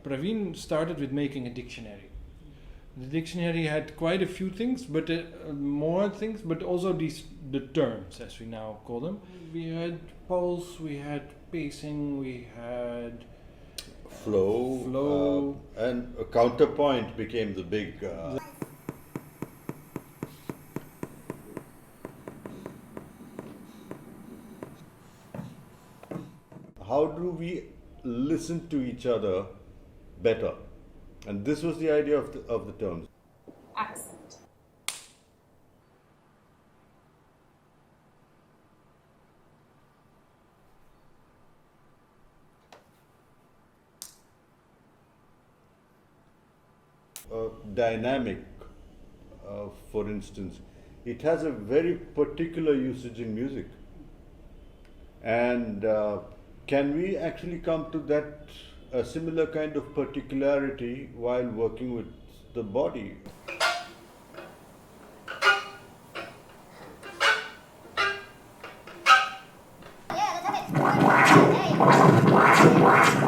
Praveen started with making a dictionary. The dictionary had quite a few things, but more things, but also the terms, as we now call them. We had pulse, we had pacing, we had flow, and a counterpoint became the big. How do we listen to each other better? And this was the idea of the terms. Accent. Dynamic, for instance, it has a very particular usage in music. And can we actually come to that a similar kind of particularity while working with the body? Yeah, let's have it.